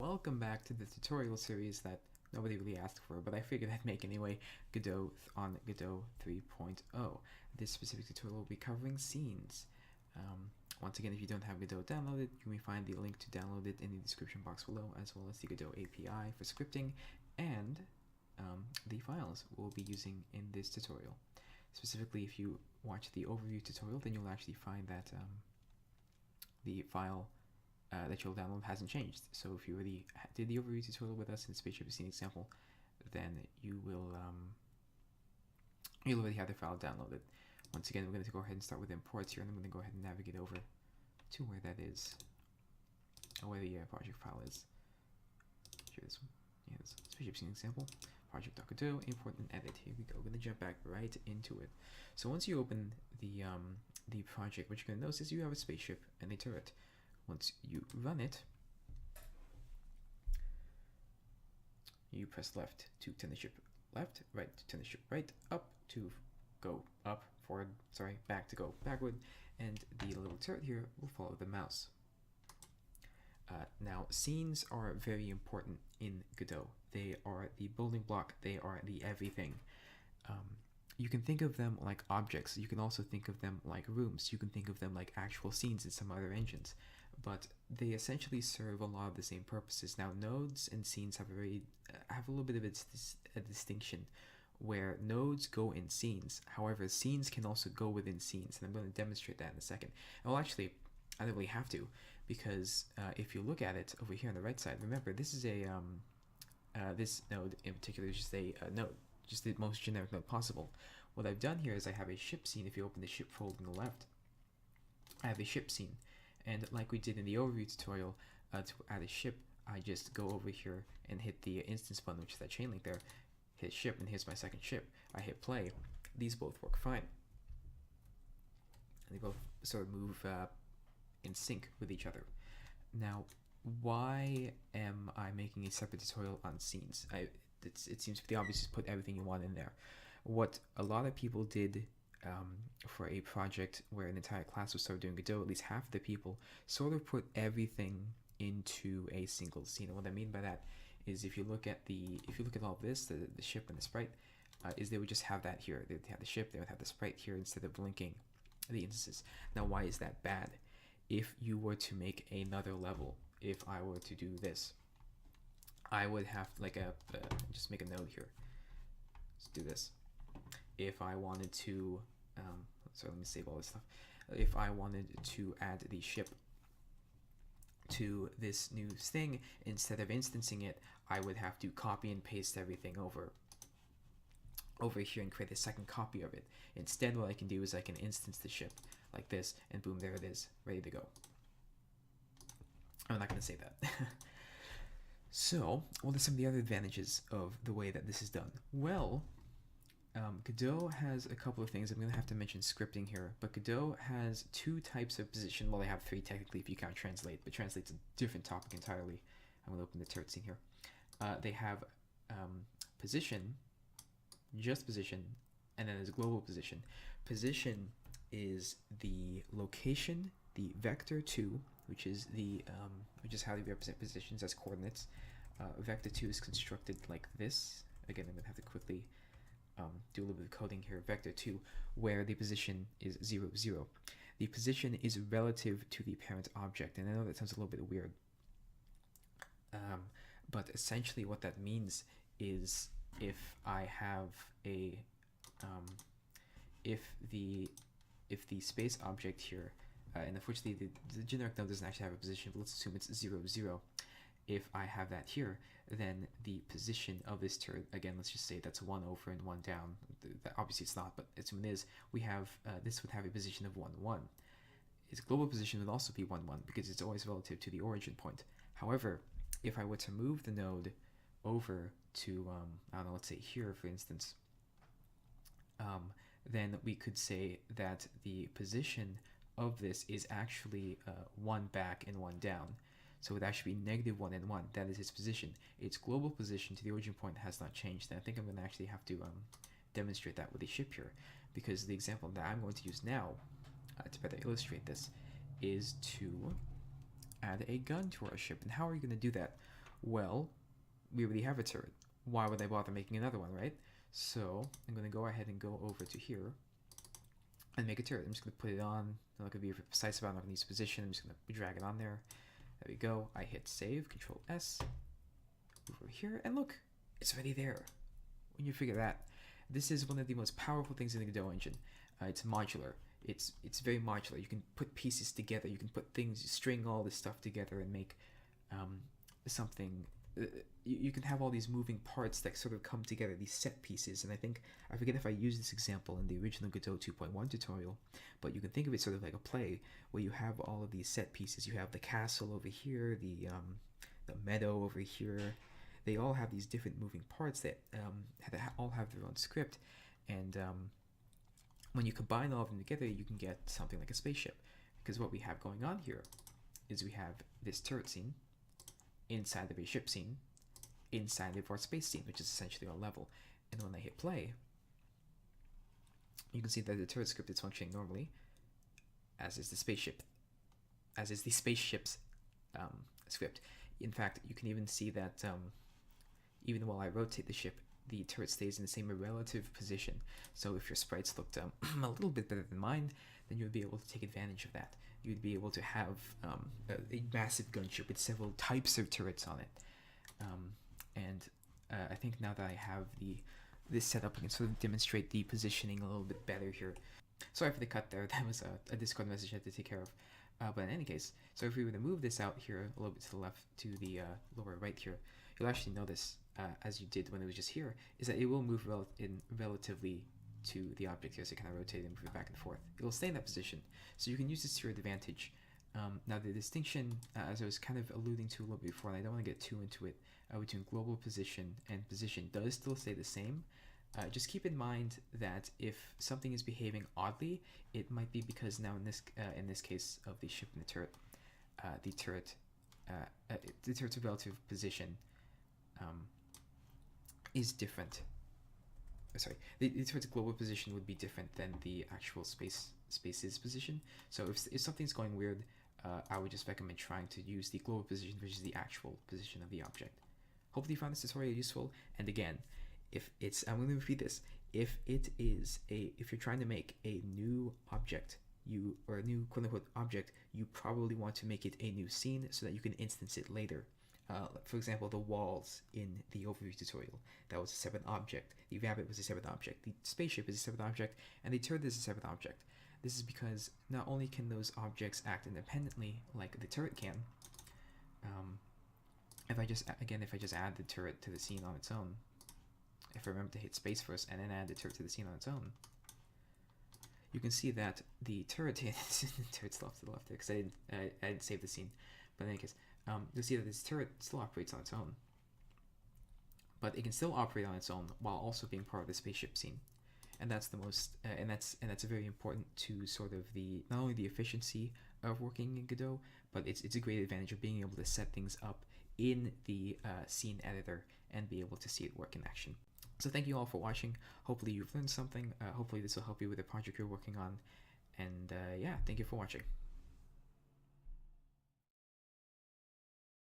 Welcome back to the tutorial series that nobody really asked for, but I figured I'd make anyway, Godot on Godot 3.0. This specific tutorial will be covering scenes. Once again, if you don't have Godot downloaded, you may find the link to download it in the description box below, as well as the Godot API for scripting and the files we'll be using in this tutorial. Specifically, if you watch the overview tutorial, then you'll actually find that the file that you'll download hasn't changed. So if you already did the overview tutorial with us in spaceship scene example, then you'll already have the file downloaded. Once again, we're going to go ahead and start with imports here, and I'm going to go ahead and navigate over to where that is, or where the project file is. Here's spaceship scene example, project.godot, import and edit. Here we go. We're going to jump back right into it. So once you open the project, what you're going to notice is you have a spaceship and a turret. Once you run it, you press left to turn the ship left, right to turn the ship right, up to go up, forward, back to go backward, and the little turret here will follow the mouse. Now, scenes are very important in Godot. They are the building block, they are the everything. You can think of them like objects, you can also think of them like rooms, you can think of them like actual scenes in some other engines, but they essentially serve a lot of the same purposes. Now, nodes and scenes have a little bit of a distinction, where nodes go in scenes. However, scenes can also go within scenes, and I'm going to demonstrate that in a second. Well, actually, I don't really have to, because if you look at it over here on the right side, remember this is this node in particular is just a node, just the most generic node possible. What I've done here is I have a ship scene. If you open the ship folder on the left, I have a ship scene. And like we did in the overview tutorial, to add a ship, I just go over here and hit the instance button, which is that chain link there, hit ship, and here's my second ship. I hit play. These both work fine. And they both sort of move in sync with each other. Now, why am I making a separate tutorial on scenes? It seems pretty obvious to put everything you want in there. What a lot of people did for a project where an entire class was started doing Godot, at least half of the people sort of put everything into a single scene. And what I mean by that is if you look at all this, the ship and the sprite, is they would just have that here. They would have the ship, they would have the sprite here instead of linking the instances. Now, why is that bad? If you were to make another level, if I were to do this, I would have like just make a node here. Let's do this. If I wanted to, so let me save all this stuff. If I wanted to add the ship to this new thing, instead of instancing it, I would have to copy and paste everything over here and create a second copy of it. Instead, what I can do is I can instance the ship like this, and boom, there it is, ready to go. I'm not going to say that. So, what are some of the other advantages of the way that this is done? Well, Godot has a couple of things. I'm going to have to mention scripting here, but Godot has two types of position. Well, they have three technically if you count translate, but translate's a different topic entirely. I'm going to open the turret scene here. They have position, just position, and then there's global position. Position is the location, the vector 2, which is how you represent positions as coordinates. Vector 2 is constructed like this. Again, I'm going to have to quickly do a little bit of coding here. Vector 2, where the position is 0, 0. The position is relative to the parent object, and I know that sounds a little bit weird, but essentially what that means is if I have a if the space object here, and unfortunately the generic node doesn't actually have a position, but let's assume it's 0, 0. If I have that here, then the position of this turret, again, let's just say that's 1 over and 1 down. Obviously it's not, but assuming it is, we have, this would have a position of 1, 1. Its global position would also be 1, 1 because it's always relative to the origin point. However, if I were to move the node over to, I don't know, let's say here, for instance, then we could say that the position of this is actually 1 back and 1 down. So it would actually be -1 and 1. That is its position. Its global position to the origin point has not changed. And I think I'm going to actually have to demonstrate that with a ship here, because the example that I'm going to use now to better illustrate this is to add a gun to our ship. And how are you going to do that? Well, we already have a turret. Why would I bother making another one, right? So I'm going to go ahead and go over to here and make a turret. I'm just going to put it on. I'm not going to be precise about it. I'm not going to use position. I'm just going to drag it on there. There we go. I hit save, Control S, over here, and look, it's already there. When you figure that, this is one of the most powerful things in the Godot engine. It's modular. It's very modular. You can put pieces together. You can put things, string all this stuff together and make something. You can have all these moving parts that sort of come together, these set pieces. And I forget if I used this example in the original Godot 2.1 tutorial, but you can think of it sort of like a play where you have all of these set pieces. You have the castle over here, the meadow over here. They all have these different moving parts that all have their own script. And when you combine all of them together, you can get something like a spaceship. Because what we have going on here is we have this turret scene inside of a ship scene, inside of our space scene, which is essentially our level. And when I hit play, you can see that the turret script is functioning normally, as is the spaceship's script. In fact, you can even see that even while I rotate the ship, the turret stays in the same relative position. So if your sprites looked a little bit better than mine, then you would be able to take advantage of that. You would be able to have a massive gunship with several types of turrets on it. I think now that I have this set up, I can sort of demonstrate the positioning a little bit better here. Sorry for the cut there. That was a Discord message I had to take care of. But in any case, so if we were to move this out here a little bit to the left, to the lower right here, you'll actually notice, as you did when it was just here, is that it will move relatively to the object here, so you kind of rotate and move it back and forth. It will stay in that position, so you can use this to your advantage. Now the distinction, as I was kind of alluding to a little bit before, and I don't want to get too into it, between global position and position does still stay the same. Just keep in mind that if something is behaving oddly, it might be because now in this case of the ship and the turret's relative position is different. The turret's global position would be different than the actual space's position. So if something's going weird, I would just recommend trying to use the global position versus the actual position of the object. Hopefully you found this tutorial useful. And again, I'm going to repeat this. If you're trying to make a new object, or a new quote-unquote object, you probably want to make it a new scene so that you can instance it later. For example, the walls in the overview tutorial, that was a separate object. The rabbit was a separate object. The spaceship is a separate object, and the turret is a separate object. This is because not only can those objects act independently like the turret can, if I just add the turret to the scene on its own, if I remember to hit space first and then add the turret to the scene on its own, you can see that the turret turret's off to the left there because I didn't save the scene. But in any case, you'll see that this turret still operates on its own, but it can still operate on its own while also being part of the spaceship scene. And that's the most, and that's very important to sort of not only the efficiency of working in Godot, but it's a great advantage of being able to set things up in the scene editor and be able to see it work in action. So thank you all for watching. Hopefully you've learned something. Hopefully this will help you with the project you're working on. And yeah, thank you for watching.